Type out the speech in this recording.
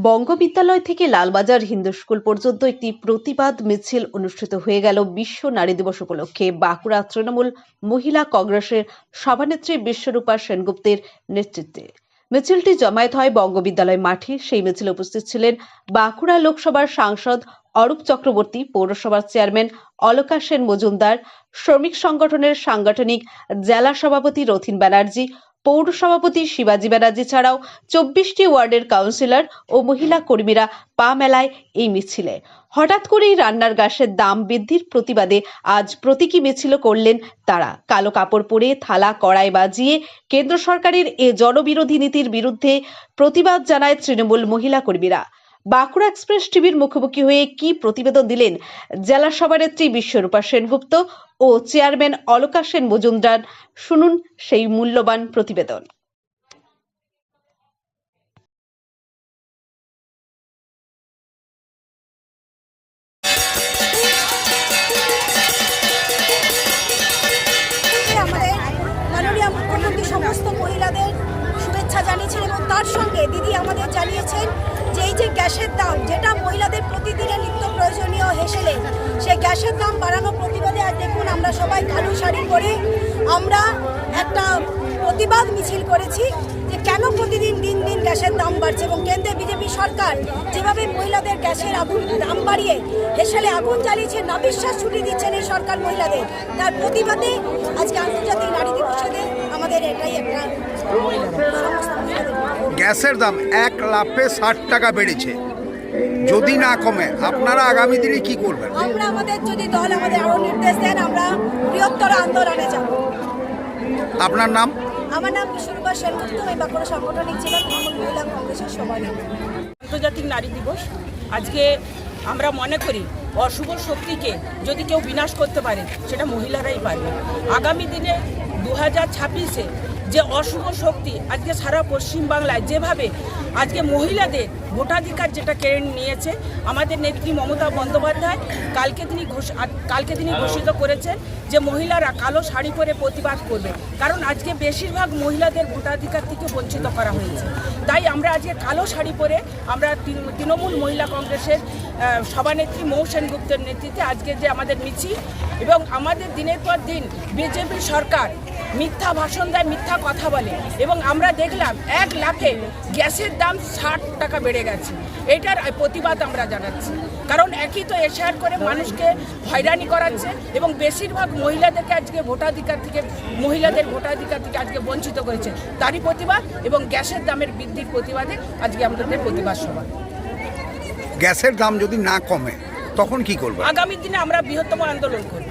বঙ্গবিদ্যালয় থেকে লালবাজার হিন্দু স্কুল পর্যন্ত একটি প্রতিবাদ মিছিল অনুষ্ঠিত হয়ে গেল বিশ্ব নারী দিবস উপলক্ষে বাঁকুড়া তৃণমূল মহিলা কংগ্রেসের সভানেত্রী বিশ্বরূপা সেনগুপ্তের নেতৃত্বে। মিছিলটি জমায়েত হয় বঙ্গবিদ্যালয় মাঠে। সেই মিছিলে উপস্থিত ছিলেন বাঁকুড়া লোকসভার সাংসদ অরূপ চক্রবর্তী, পৌরসভার চেয়ারম্যান অলকা সেন মজুমদার, শ্রমিক সংগঠনের সাংগঠনিক জেলা সভাপতি রথিন ব্যানার্জি, পৌর সভাপতি শিবাজি ব্যানার্জি ছাড়াও 24টি ওয়ার্ডের কাউন্সিলর ও মহিলা কর্মীরা পা মেলায় এই মিছিলে। হঠাৎ করেই রান্নার গ্যাসের দাম বৃদ্ধির প্রতিবাদে আজ প্রতীকী মিছিল করলেন তারা। কালো কাপড় পরে থালা কড়াই বাজিয়ে কেন্দ্র সরকারের এ জনবিরোধী নীতির বিরুদ্ধে প্রতিবাদ জানায় তৃণমূল মহিলা কর্মীরা। বাঁকুড়া এক্সপ্রেস টিভির মুখোমুখি হয়ে কি প্রতিবেদন দিলেন জেলা সভানেত্রী বিশ্বরূপা সেনগুপ্ত ও চেয়ারম্যান অলকা সেন মজুমদার, শুনুন সেই মূল্যবান প্রতিবেদন। মাননীয় মুখ্যমন্ত্রী সমস্ত মহিলাদের শুভেচ্ছা জানিয়েছেন এবং তার সঙ্গে দিদি আমাদের জানিয়েছেন যে এই যে গ্যাসের দাম, যেটা মহিলাদের প্রতিদিনের নিত্য প্রয়োজনীয় হেসেলে, সেই গ্যাসের দাম বাড়ানোর প্রতিবাদে আজ দেখুন আমরা সবাই কালো শাড়ি পরে আমরা একটা প্রতিবাদ মিছিল করেছি যে কেন প্রতিদিন দিন দিন গ্যাসের দাম বাড়ছে এবং কেন্দ্রে বিজেপি সরকার যেভাবে মহিলাদের গ্যাসের দাম বাড়িয়ে হেসেলে আগুন জ্বালিয়েছে, নাবিশ্বাস ছুটি দিচ্ছেন এই সরকার মহিলাদের। তার প্রতিবাদে আজকে আন্তর্জাতিক নারী দিবসে আমাদের এটাই একটা। গ্যাসের দাম 1 লাফে 60 টাকা বেড়েছে, যদি না কমে আপনারা আগামী দিনে কি করবেন? আমরা আমাদের যদি দল আমাদের আরো নির্দেশ দেন আমরা বৃহত্তর আন্দোলনে যাব। আপনার নাম? আমার নাম বিশ্বরূপা সেনগুপ্ত, আমি বাঁকুড়া সাংগঠনিক জেলা তৃণমূল মহিলা কংগ্রেসের সভানেত্রী। আন্তর্জাতিক নারী দিবস আজকে আমরা মনে করি অশুভ শক্তিকে যদি কেউ বিনাশ করতে পারে সেটা মহিলারাই পারবে। আগামী দিনে 2026-এ যে অশুভ শক্তি আজকে সারা পশ্চিমবাংলায় যেভাবে আজকে মহিলাদের ভোটাধিকার যেটা কেড়ে নিয়েছে, আমাদের নেত্রী মমতা বন্দ্যোপাধ্যায় কালকে তিনি ঘোষিত করেছেন যে মহিলারা কালো শাড়ি পরে প্রতিবাদ করবে, কারণ আজকে বেশিরভাগ মহিলাদের ভোটাধিকার থেকে বঞ্চিত করা হয়েছে। তাই আমরা আজকে কালো শাড়ি পরে আমরা তৃণমূল মহিলা কংগ্রেসের সভানেত্রী মৌ সেনগুপ্তের নেতৃত্বে আজকে যে আমাদের মিছিল, এবং আমাদের দিনের পর দিন বিজেপি সরকার মিথ্যা ভাষণ দেয়, মিথ্যা কথা বলে, এবং আমরা দেখলাম 1 লাখে গ্যাসের দাম 60 টাকা বেড়ে গেছে। এটার প্রতিবাদ আমরা জানাচ্ছি, কারণ একই তো এশার করে মানুষকে হয়রানি করাচ্ছে এবং বেশিরভাগ মহিলাদেরকে আজকে ভোটাধিকার থেকে আজকে বঞ্চিত করেছে। তারই প্রতিবাদ এবং গ্যাসের দামের বৃদ্ধির প্রতিবাদে আজকে আমাদের প্রতিবাদ সভা। গ্যাসের দাম যদি না কমে তখন কি করবে? আগামী দিনে আমরা বৃহত্তম আন্দোলন করব।